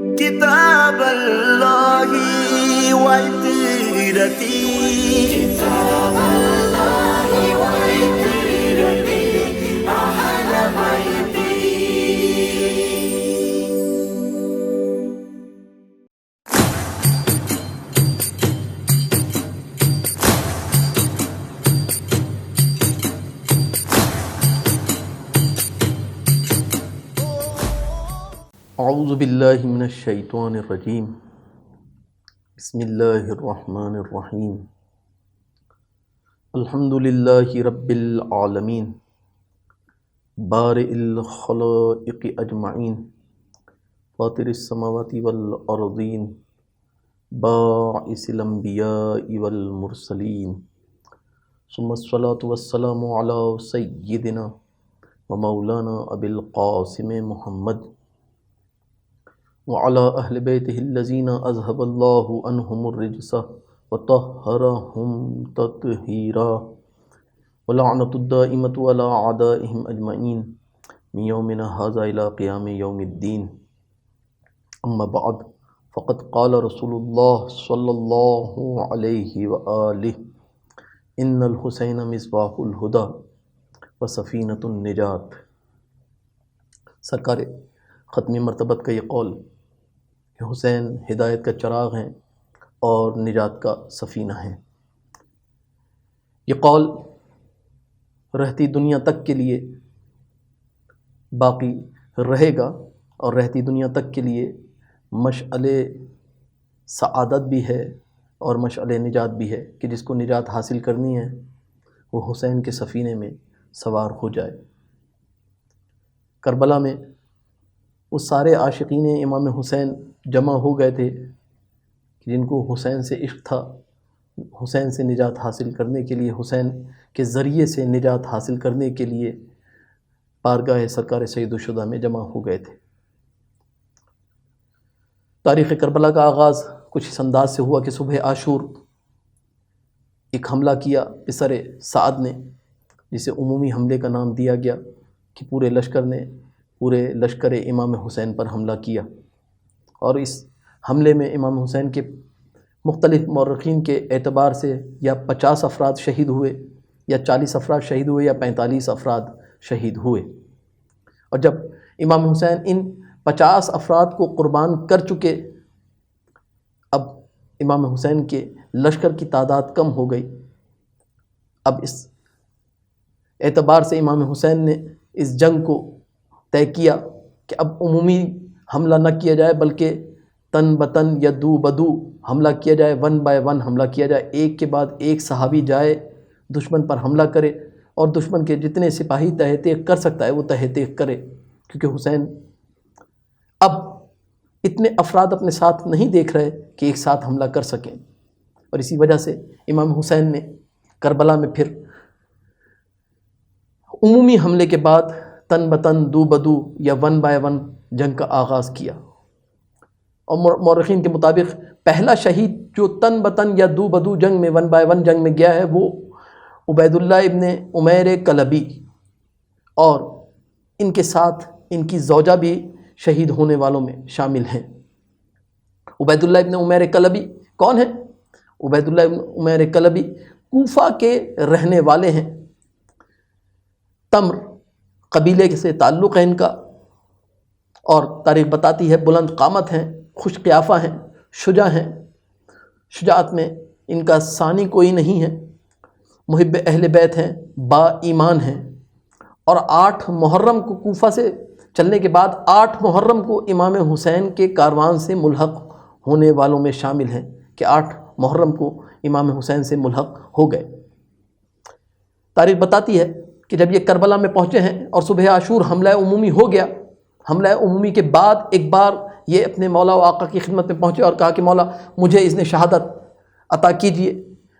كتاب الله وعترتي كتاب الله وعترتي أهل بيتي. اعوذ باللہ من الشیطان الرجیم. بسم اللہ الرحمن الرحیم. الحمد للہ رب العالمین بارئ الخلائق اجمعین فاطر السماوات والارضین باعث الانبیاء والمرسلین ثم الصلاة والسلام علی سیدنا ومولانا ابی القاسم محمد وعلى أهل بيته الذين أذهب الله عنهم الرجس وطهرهم تطهيرا ولعنة الدائمة على أعدائهم أجمعين من يومنا هذا إلى قيام يوم الدين. أما بعد فقد قال رسول الله صلى الله عليه وآله إن الحسين مصباح الهدى وسفينة النجات. سرکار ختمی مرتبت کا یہ قول کہ حسین ہدایت کا چراغ ہیں اور نجات کا سفینہ ہیں، یہ قول رہتی دنیا تک کے لیے باقی رہے گا اور رہتی دنیا تک کے لیے مشعل سعادت بھی ہے اور مشعل نجات بھی ہے کہ جس کو نجات حاصل کرنی ہے وہ حسین کے سفینے میں سوار ہو جائے. کربلا میں وہ سارے عاشقین امام حسین جمع ہو گئے تھے جن کو حسین سے عشق تھا. حسین سے نجات حاصل کرنے کے لیے، حسین کے ذریعے سے نجات حاصل کرنے کے لیے بارگاہ سرکار سید الشہداء میں جمع ہو گئے تھے. تاریخ کربلا کا آغاز کچھ اس انداز سے ہوا کہ صبح عاشور ایک حملہ کیا پسر سعد نے، جسے عمومی حملے کا نام دیا گیا کہ پورے لشکر امام حسین پر حملہ کیا. اور اس حملے میں امام حسین کے مختلف مورخین کے اعتبار سے یا 50 افراد شہید ہوئے یا 40 افراد شہید ہوئے یا 45 افراد شہید ہوئے. اور جب امام حسین ان 50 افراد کو قربان کر چکے، اب امام حسین کے لشکر کی تعداد کم ہو گئی. اب اس اعتبار سے امام حسین نے اس جنگ کو طے کیا کہ اب عمومی حملہ نہ کیا جائے بلکہ تن بتن یا دو بدو حملہ کیا جائے، 1 بائی 1 حملہ کیا جائے. ایک کے بعد ایک صحابی جائے دشمن پر حملہ کرے اور دشمن کے جتنے سپاہی تحقیق کر سکتا ہے وہ تحقیق کرے، کیونکہ حسین اب اتنے افراد اپنے ساتھ نہیں دیکھ رہے کہ ایک ساتھ حملہ کر سکیں. اور اسی وجہ سے امام حسین نے کربلا میں پھر عمومی حملے کے بعد تن بتن دو بدو یا 1 بائی 1 جنگ کا آغاز کیا. اور مورخین کے مطابق پہلا شہید جو تن بتن یا دو بدو جنگ میں 1 بائی 1 جنگ میں گیا ہے وہ عبید اللہ ابن عمیر کلبی، اور ان کے ساتھ ان کی زوجہ بھی شہید ہونے والوں میں شامل ہیں. عبید اللہ ابن عمیر کلبی کون ہیں؟ عبید اللہ ابن عمیر کلبی کوفہ کے رہنے والے ہیں. تمر قبیلے سے تعلق ہے ان کا، اور تاریخ بتاتی ہے بلند قامت ہیں، خوش قیافہ ہیں، شجاع ہیں. شجاعت میں ان کا ثانی کوئی نہیں ہے. محب اہل بیت ہیں، با ایمان ہیں. اور 8 محرم کو کوفہ سے چلنے کے بعد 8 محرم کو امام حسین کے کاروان سے ملحق ہونے والوں میں شامل ہیں کہ 8 محرم کو امام حسین سے ملحق ہو گئے. تاریخ بتاتی ہے کہ جب یہ کربلا میں پہنچے ہیں اور صبح عاشور حملہ عمومی ہو گیا، حملہ عمومی کے بعد ایک بار یہ اپنے مولا و آقا کی خدمت میں پہنچے اور کہا کہ مولا مجھے اذن شہادت عطا کیجئے،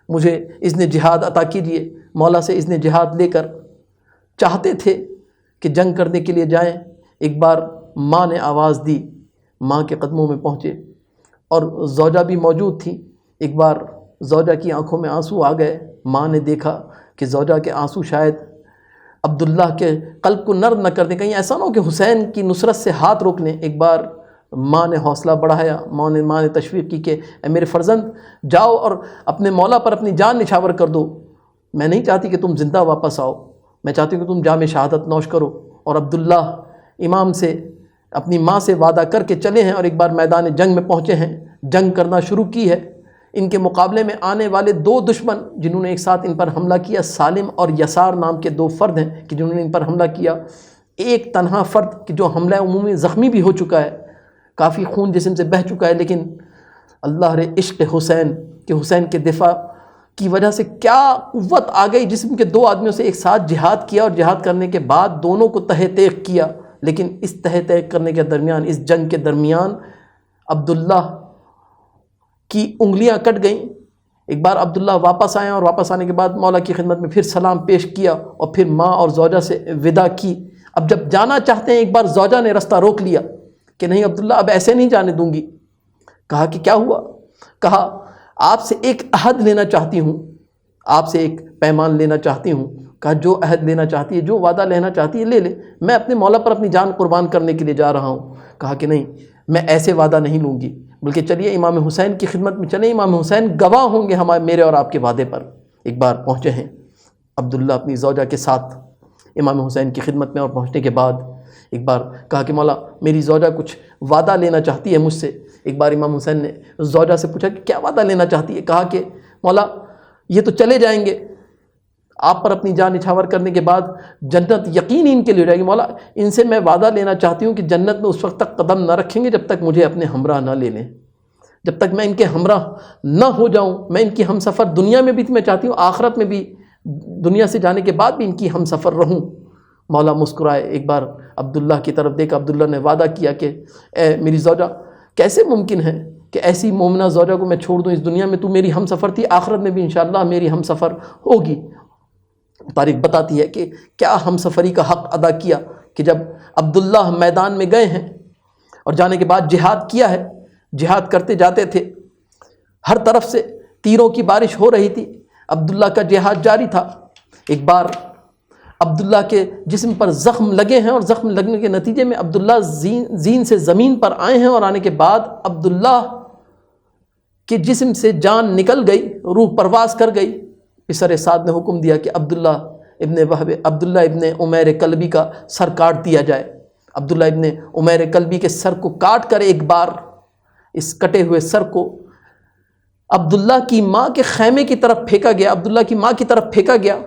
مجھے اذن جہاد عطا کیجئے. مولا سے اذن جہاد لے کر چاہتے تھے کہ جنگ کرنے کے لیے جائیں. ایک بار ماں نے آواز دی، ماں کے قدموں میں پہنچے اور زوجہ بھی موجود تھی. ایک بار زوجہ کی آنکھوں میں آنسو آ گئے. ماں نے دیکھا کہ زوجہ کے آنسو شاید عبداللہ کے قلب کو نرم نہ کر دیں، کہیں ایسا نہ ہو کہ حسین کی نصرت سے ہاتھ روک لیں. ایک بار ماں نے حوصلہ بڑھایا، ماں نے تشویق کی کہ اے میرے فرزند جاؤ اور اپنے مولا پر اپنی جان نچھاور کر دو، میں نہیں چاہتی کہ تم زندہ واپس آؤ، میں چاہتی ہوں کہ تم جام شہادت نوش کرو۔ اور عبداللہ امام سے اپنی ماں سے وعدہ کر کے چلے ہیں اور ایک بار میدان جنگ میں پہنچے ہیں، جنگ کرنا شروع کی ہے۔ ان کے مقابلے میں آنے والے دو دشمن جنہوں نے ایک ساتھ ان پر حملہ کیا، سالم اور یسار نام کے دو فرد ہیں کہ جنہوں نے ان پر حملہ کیا۔ ایک تنہا فرد کہ جو حملہ عمومی زخمی بھی ہو چکا ہے، کافی خون جسم سے بہہ چکا ہے، لیکن اللہ رے عشق حسین کہ حسین کے دفاع کی وجہ سے کیا قوت آ گئی جسم کے دو آدمیوں سے ایک ساتھ جہاد کیا، اور جہاد کرنے کے بعد دونوں کو تہہ تیغ کیا۔ لیکن اس تہہ تیغ کرنے کے درمیان، اس جنگ کے درمیان عبداللہ کی انگلیاں کٹ گئیں۔ ایک بار عبداللہ واپس آئے اور واپس آنے کے بعد مولا کی خدمت میں پھر سلام پیش کیا اور پھر ماں اور زوجہ سے وداع کی۔ اب جب جانا چاہتے ہیں، ایک بار زوجہ نے رستہ روک لیا کہ نہیں عبداللہ اب ایسے نہیں جانے دوں گی۔ کہا کہ کیا ہوا؟ کہا آپ سے ایک عہد لینا چاہتی ہوں، آپ سے ایک پیمان لینا چاہتی ہوں۔ کہا جو عہد لینا چاہتی ہے، جو وعدہ لینا چاہتی ہے لے لے، میں اپنے مولا پر اپنی جان قربان کرنے کے لیے جا رہا ہوں۔ کہا کہ نہیں میں ایسے وعدہ نہیں لوں گی، بلکہ چلیے امام حسین کی خدمت میں چلیں، امام حسین گواہ ہوں گے میرے اور آپ کے وعدے پر۔ ایک بار پہنچے ہیں عبداللہ اپنی زوجہ کے ساتھ امام حسین کی خدمت میں، اور پہنچنے کے بعد ایک بار کہا کہ مولا میری زوجہ کچھ وعدہ لینا چاہتی ہے مجھ سے۔ ایک بار امام حسین نے زوجہ سے پوچھا کہ کیا وعدہ لینا چاہتی ہے؟ کہا کہ مولا یہ تو چلے جائیں گے، آپ پر اپنی جان نچھاور کرنے کے بعد جنت یقینی ان کے لیے ہو جائے گی، مولا ان سے میں وعدہ لینا چاہتی ہوں کہ جنت میں اس وقت تک قدم نہ رکھیں گے جب تک مجھے اپنے ہمراہ نہ لے لیں، جب تک میں ان کے ہمراہ نہ ہو جاؤں۔ میں ان کی ہم سفر دنیا میں بھی میں چاہتی ہوں، آخرت میں بھی، دنیا سے جانے کے بعد بھی ان کی ہم سفر رہوں۔ مولا مسکرائے، ایک بار عبداللہ کی طرف دیکھا، عبداللہ نے وعدہ کیا کہ اے میری زوجہ کیسے ممکن ہے کہ ایسی مومنہ زوجہ کو میں چھوڑ دوں؟ اس دنیا میں تو میری ہم سفر تھی، آخرت میں بھی انشاءاللہ میری ہم سفر ہوگی۔ تاریخ بتاتی ہے کہ کیا ہم سفری کا حق ادا کیا کہ جب عبداللہ میدان میں گئے ہیں اور جانے کے بعد جہاد کیا ہے، جہاد کرتے جاتے تھے، ہر طرف سے تیروں کی بارش ہو رہی تھی، عبداللہ کا جہاد جاری تھا۔ ایک بار عبداللہ کے جسم پر زخم لگے ہیں اور زخم لگنے کے نتیجے میں عبداللہ زین سے زمین پر آئے ہیں، اور آنے کے بعد عبداللہ کے جسم سے جان نکل گئی، روح پرواز کر گئی۔ پسر سعد نے حکم دیا کہ عبداللہ ابن عمیر کلبی کا سر کاٹ دیا جائے۔ عبداللہ ابن عمیر کلبی کے سر کو کاٹ کر ایک بار اس کٹے ہوئے سر کو عبداللہ کی ماں کے خیمے کی طرف پھینکا گیا، عبداللہ کی ماں کی طرف پھینکا گیا،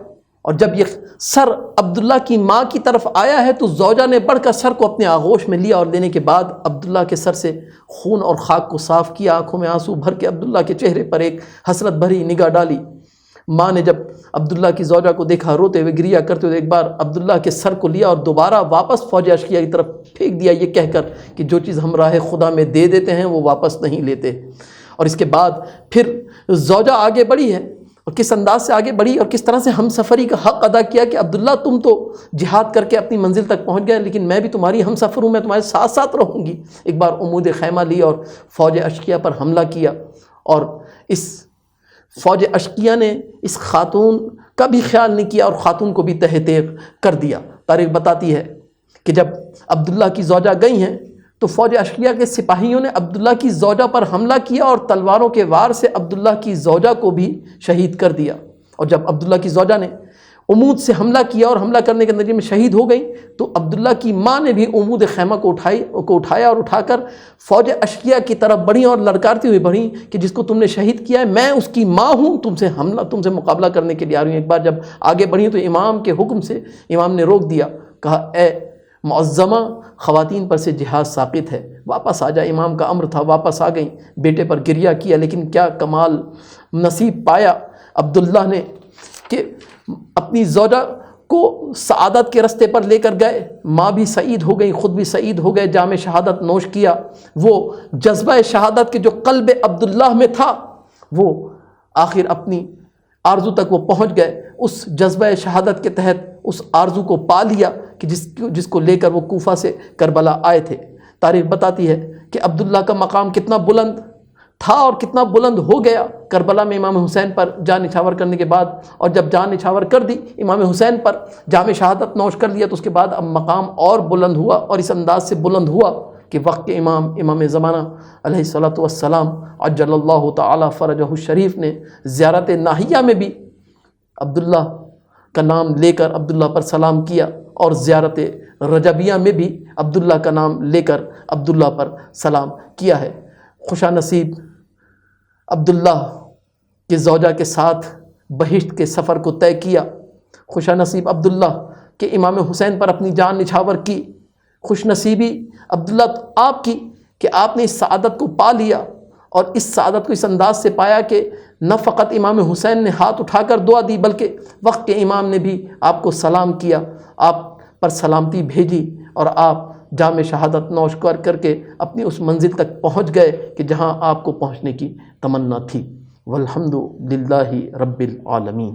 اور جب یہ سر عبداللہ کی ماں کی طرف آیا ہے تو زوجہ نے بڑھ کر سر کو اپنے آغوش میں لیا، اور لینے کے بعد عبداللہ کے سر سے خون اور خاک کو صاف کیا، آنکھوں میں آنسو بھر کے عبداللہ کے چہرے پر ایک حسرت بھری نگاہ ڈالی۔ ماں نے جب عبداللہ کی زوجہ کو دیکھا روتے ہوئے گریہ کرتے ہوئے، ایک بار عبداللہ کے سر کو لیا اور دوبارہ واپس فوج اشقیہ کی طرف پھینک دیا، یہ کہہ کر کہ جو چیز ہم راہ خدا میں دے دیتے ہیں وہ واپس نہیں لیتے۔ اور اس کے بعد پھر زوجہ آگے بڑھی ہے، اور کس انداز سے آگے بڑھی اور کس طرح سے ہم سفری کا حق ادا کیا کہ عبداللہ تم تو جہاد کر کے اپنی منزل تک پہنچ گئے، لیکن میں بھی تمہاری ہم سفر ہوں، میں تمہارے ساتھ ساتھ رہوں گی۔ ایک بار عمود خیمہ لی اور فوج اشقیہ پر حملہ کیا، اور اس فوج اشقیہ نے اس خاتون کا بھی خیال نہیں کیا اور خاتون کو بھی تہہ تیغ کر دیا۔ تاریخ بتاتی ہے کہ جب عبداللہ کی زوجہ گئی ہیں تو فوج اشقیہ کے سپاہیوں نے عبداللہ کی زوجہ پر حملہ کیا اور تلواروں کے وار سے عبداللہ کی زوجہ کو بھی شہید کر دیا۔ اور جب عبداللہ کی زوجہ نے عمود سے حملہ کیا اور حملہ کرنے کے نتیجے میں شہید ہو گئی تو عبداللہ کی ماں نے بھی عمود خیمہ کو اٹھایا اور اٹھا کر فوج اشقیہ کی طرف بڑھی اور للکارتی ہوئی بڑھی کہ جس کو تم نے شہید کیا ہے میں اس کی ماں ہوں، تم سے مقابلہ کرنے کے لیے آ رہی ہوں۔ ایک بار جب آگے بڑھی تو امام کے حکم سے امام نے روک دیا، کہا اے معظمہ خواتین پر سے جہاد ساقط ہے، واپس آ جا۔ امام کا امر تھا، واپس آ گئیں، بیٹے پر گریہ کیا، لیکن کیا کمال نصیب پایا عبداللہ نے کہ اپنی زوجہ کو سعادت کے رستے پر لے کر گئے، ماں بھی سعید ہو گئی، خود بھی سعید ہو گئے، جام شہادت نوش کیا۔ وہ جذبہ شہادت کے جو قلب عبداللہ میں تھا وہ آخر اپنی آرزو تک وہ پہنچ گئے، اس جذبہ شہادت کے تحت اس آرزو کو پا لیا کہ جس کو لے کر وہ کوفہ سے کربلا آئے تھے۔ تاریخ بتاتی ہے کہ عبداللہ کا مقام کتنا بلند تھا اور کتنا بلند ہو گیا کربلا میں امام حسین پر جان نچھاور کرنے کے بعد، اور جب جان نچھاور کر دی امام حسین پر، جام شہادت نوش کر لیا، تو اس کے بعد اب مقام اور بلند ہوا، اور اس انداز سے بلند ہوا کہ وقت کے امام زمانہ علیہ الصلوۃ والسلام عجل اللہ تعالی فرجہ الشریف نے زیارت ناہیہ میں بھی عبداللہ کا نام لے کر عبداللہ پر سلام کیا، اور زیارت رجبیہ میں بھی عبداللہ کا نام لے کر عبداللہ پر سلام کیا ہے۔ خوشا نصیب عبداللہ کے زوجہ کے ساتھ بہشت کے سفر کو طے کیا، خوشا نصیب عبداللہ کے امام حسین پر اپنی جان نچھاور کی، خوش نصیبی عبداللہ آپ کی کہ آپ نے اس سعادت کو پا لیا، اور اس سعادت کو اس انداز سے پایا کہ نہ فقط امام حسین نے ہاتھ اٹھا کر دعا دی بلکہ وقت کے امام نے بھی آپ کو سلام کیا، آپ پر سلامتی بھیجی، اور آپ جام شہادت نوش کر کے اپنی اس منزل تک پہنچ گئے کہ جہاں آپ کو پہنچنے کی تمنا تھی۔ والحمد للہ رب العالمین۔